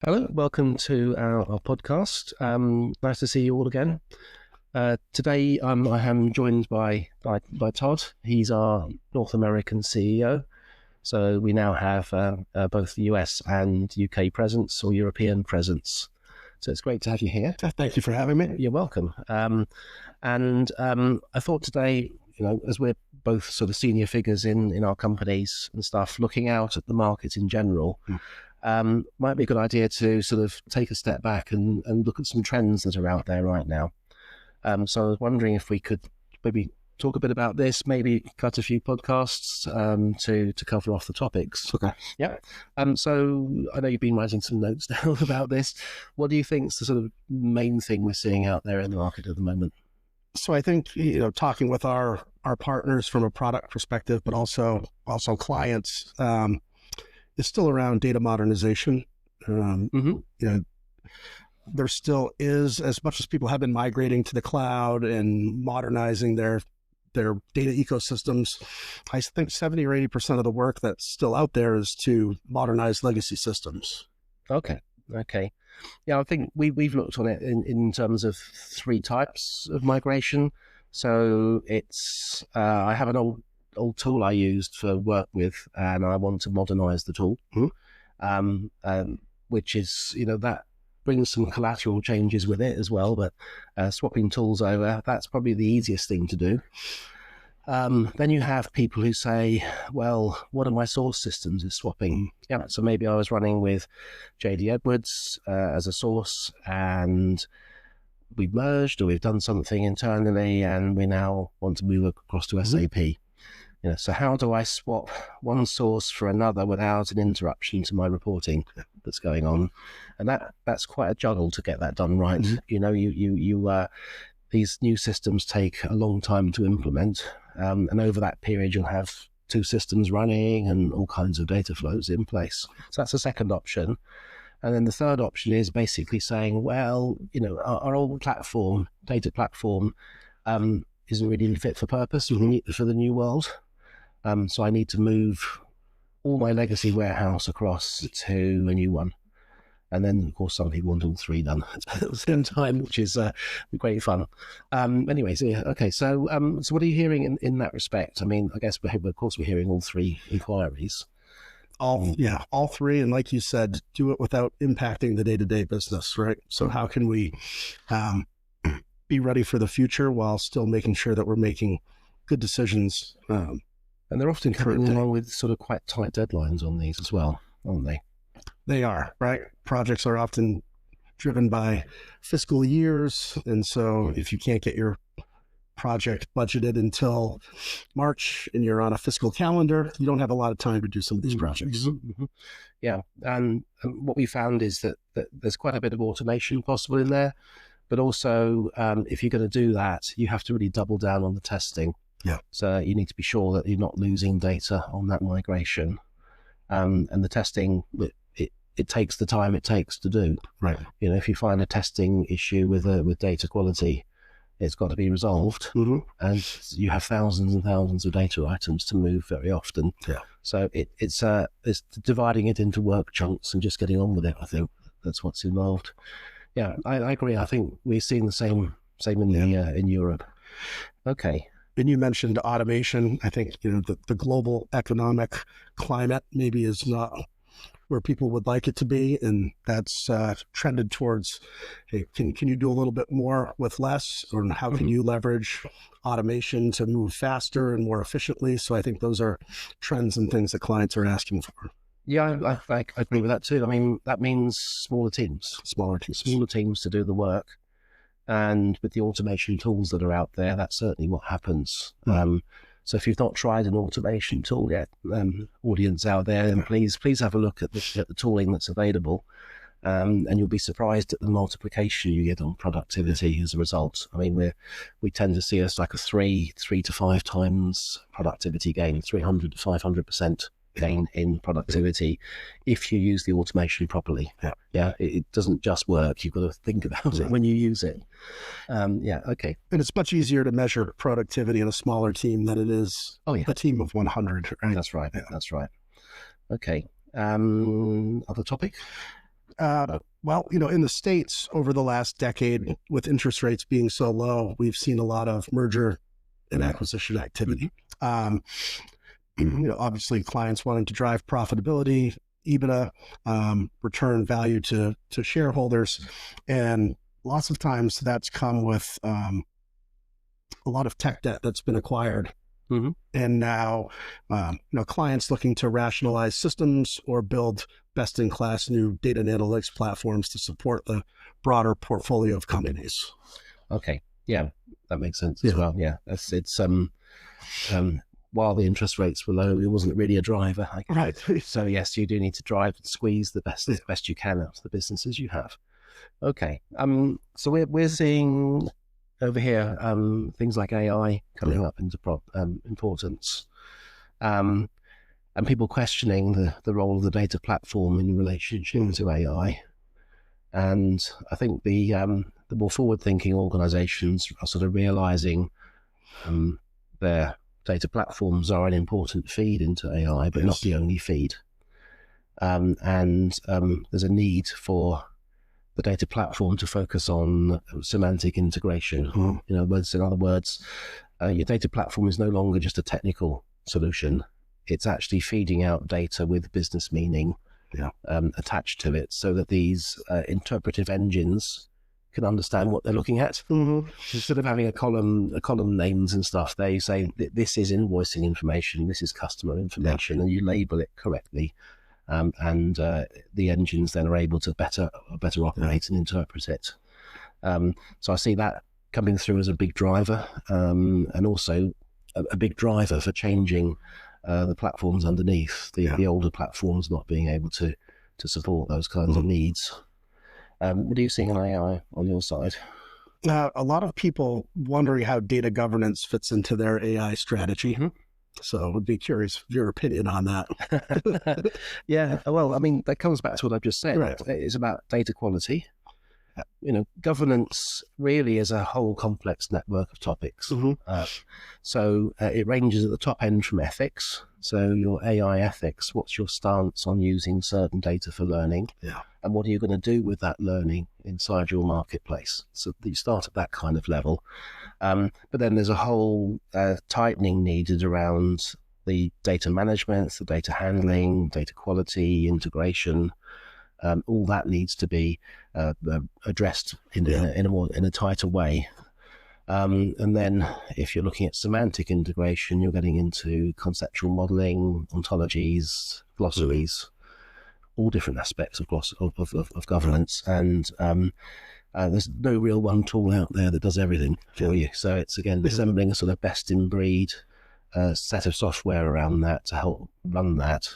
Hello, welcome to our podcast. Nice to see you all again. Today, I am joined by Todd. He's our North American CEO. So we now have both the US and UK presence or European presence. So it's great to have you here. Thank you for having me. You're welcome. I thought today, as we're both sort of senior figures in our companies and stuff, looking out at the market in general, might be a good idea to sort of take a step back and look at some trends that are out there right now. So I was wondering if we could maybe talk a bit about this, maybe cut a few podcasts to cover off the topics. Okay. Yeah. So I know you've been writing some notes down about this. What do you think is the sort of main thing we're seeing out there in the market at the moment? So I think, talking with our partners from a product perspective, but also clients, is still around data modernization. There still is, as much as people have been migrating to the cloud and modernizing their data ecosystems, I think 70 or 80% of the work that's still out there is to modernize legacy systems. Okay. Yeah, I think we've looked on it in terms of three types of migration. So it's I have an old tool I used for work with, and I want to modernize the tool, which is, that brings some collateral changes with it as well, but swapping tools over, that's probably the easiest thing to do. Then you have people who say, well, one of my source systems is swapping. Yeah, so maybe I was running with JD Edwards as a source, and we've merged or we've done something internally, and we now want to move across to SAP. So how do I swap one source for another without an interruption to my reporting that's going on? And that's quite a juggle to get that done right. Mm-hmm. These new systems take a long time to implement, and over that period you'll have two systems running and all kinds of data flows in place. So that's the second option. And then the third option is basically saying, well, our old data platform, isn't really fit for purpose for the new world. So I need to move all my legacy warehouse across to a new one. And then, of course, some people want all three done at the same time, which is great fun. Anyways, yeah, okay. So what are you hearing in that respect? I mean, I guess, of course, we're hearing all three inquiries. All three. And like you said, do it without impacting the day-to-day business, right? So how can we be ready for the future while still making sure that we're making good decisions? And they're often coming along with sort of quite tight deadlines on these as well, aren't they? They are, right? Projects are often driven by fiscal years. And so if you can't get your project budgeted until March and you're on a fiscal calendar, you don't have a lot of time to do some of these projects. Mm-hmm. Yeah. And what we found is that there's quite a bit of automation possible in there. But also, if you're going to do that, you have to really double down on the testing. Yeah. So you need to be sure that you're not losing data on that migration. And the testing, it takes the time it takes to do. Right. If you find a testing issue with data quality, it's got to be resolved. Mm-hmm. And you have thousands and thousands of data items to move very often. Yeah. So it's dividing it into work chunks and just getting on with it. I think that's what's involved. Yeah, I agree. I think we're seeing the same in Europe. Okay. And you mentioned automation. I think, the global economic climate maybe is not where people would like it to be. And that's trended towards, hey, can you do a little bit more with less? Or how can you leverage automation to move faster and more efficiently? So I think those are trends and things that clients are asking for. Yeah, I agree with that too. I mean, that means smaller teams to do the work. And with the automation tools that are out there, that's certainly what happens. So if you've not tried an automation tool yet, audience out there, then please have a look at the tooling that's available. And you'll be surprised at the multiplication you get on productivity as a result. I mean, we tend to see us like a 3 to 5 times productivity gain, 300 to 500% gain in productivity if you use the automation properly. Yeah, it doesn't just work. You've got to think about it when you use it. Okay. And it's much easier to measure productivity in a smaller team than it is a team of 100. Right? That's right. Okay. Other topic? Well, in the States over the last decade, with interest rates being so low, we've seen a lot of merger and acquisition activity. Obviously clients wanting to drive profitability, EBITDA, return value to shareholders. And lots of times that's come with a lot of tech debt that's been acquired. Mm-hmm. And now, clients looking to rationalize systems or build best-in-class new data and analytics platforms to support the broader portfolio of companies. Okay, yeah, that makes sense as well. Yeah, it's while the interest rates were low, it wasn't really a driver. Right. So yes, you do need to drive and squeeze the best you can out of the businesses you have. Okay, so we're seeing over here, things like AI coming up into importance, and people questioning the role of the data platform in relationship to AI. And I think the more forward-thinking organizations are sort of realizing their data platforms are an important feed into AI, but not the only feed. And there's a need for the data platform to focus on semantic integration. In other words, your data platform is no longer just a technical solution. It's actually feeding out data with business meaning attached to it, so that these interpretive engines can understand what they're looking at. Instead of having a column names and stuff, they say this is invoicing information, this is customer information, and you label it correctly. And the engines then are able to better operate and interpret it. So I see that coming through as a big driver, and also a big driver for changing the platforms underneath, the older platforms not being able to support those kinds of needs. What are you seeing in AI on your side? A lot of people wondering how data governance fits into their AI strategy. So I would be curious your opinion on that. Yeah, well, I mean, that comes back to what I've just said. Right. It's about data quality. Governance really is a whole complex network of topics. So it ranges at the top end from ethics. So your AI ethics, what's your stance on using certain data for learning? And what are you going to do with that learning inside your marketplace? So you start at that kind of level. But then there's a whole tightening needed around the data management, the data handling, data quality, integration. All that needs to be addressed in a tighter way. And then if you're looking at semantic integration, you're getting into conceptual modeling, ontologies, glossaries, all different aspects of governance. And there's no real one tool out there that does everything for you. So it's, again, assembling a sort of best in breed set of software around that to help run that.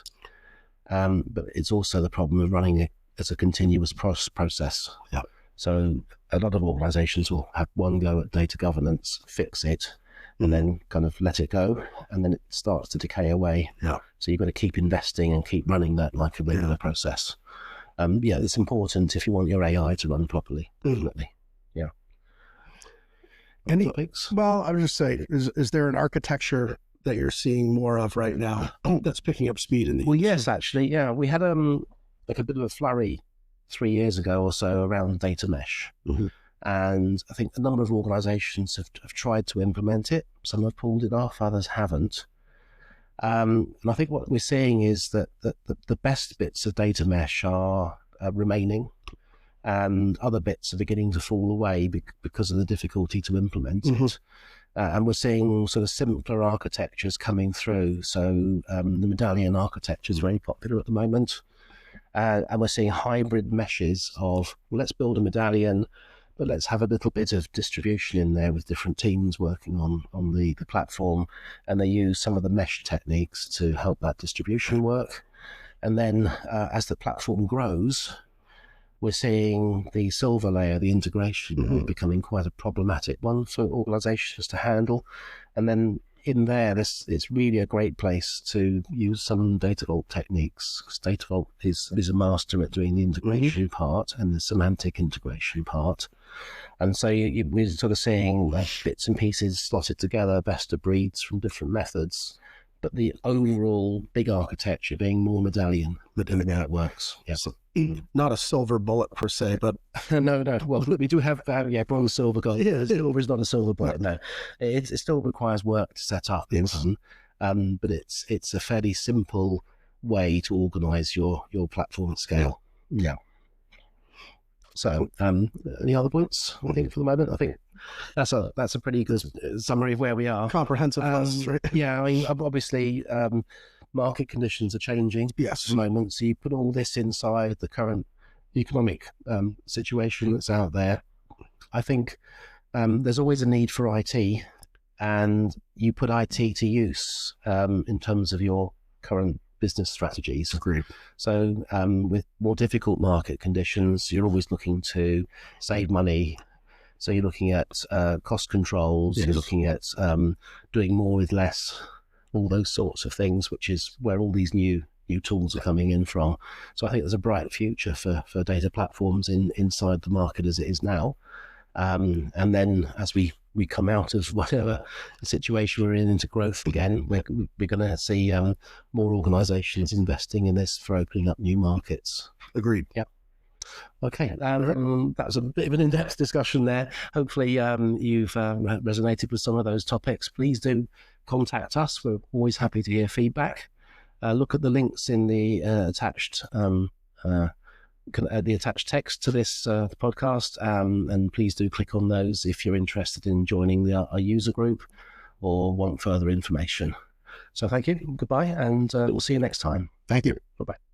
But it's also the problem of running it as a continuous process. So a lot of organizations will have one go at data governance, fix it, and then kind of let it go, and then it starts to decay away. So you've got to keep investing and keep running that like a regular process. It's important if you want your AI to run properly, definitely. Any topics? Well, I would just say, is there an architecture that you're seeing more of right now that's picking up speed in the industry? Yes, actually, we had like a bit of a flurry 3 years ago or so around data mesh. And I think a number of organizations have tried to implement it. Some have pulled it off, others haven't. And I think what we're seeing is that the best bits of data mesh are remaining, and other bits are beginning to fall away because of the difficulty to implement it. And we're seeing sort of simpler architectures coming through. So the medallion architecture is very popular at the moment. And we're seeing hybrid meshes of, well, let's build a medallion, but let's have a little bit of distribution in there with different teams working on the platform. And they use some of the mesh techniques to help that distribution work. And then as the platform grows, we're seeing the silver layer, the integration, becoming quite a problematic one for organizations to handle. And then in there, it's really a great place to use some Data Vault techniques, because Data Vault is a master at doing the integration part and the semantic integration part. And so we're sort of seeing bits and pieces slotted together, best of breeds from different methods but the overall big architecture being more medallion than how it works. Yeah. So, not a silver bullet per se, but no. Well, look, we do have bronze, silver, gold. Yeah. Silver is not a silver bullet. No, it still requires work to set up. Yes. But it's a fairly simple way to organize your platform at scale. Yeah. So, any other points? I think for the moment, I think that's a pretty good summary of where we are. comprehensive list, right? Yeah, I mean, obviously, market conditions are changing at Yes. the moment. So you put all this inside the current economic situation that's out there. I think there's always a need for IT, and you put IT to use in terms of your current business strategies. Agreed. So with more difficult market conditions, you're always looking to save money. So you're looking at cost controls, Yes. you're looking at doing more with less, all those sorts of things, which is where all these new tools are coming in from. So I think there's a bright future for data platforms inside the market as it is now. And then as we come out of whatever situation we're in into growth again, we're going to see more organizations investing in this for opening up new markets. Agreed. Okay, that was a bit of an in-depth discussion there. Hopefully you've resonated with some of those topics. Please do contact us. We're always happy to hear feedback. Look at the links in the attached text to this podcast, and please do click on those if you're interested in joining our user group or want further information. So thank you, goodbye, and we'll see you next time. Thank you. Bye-bye.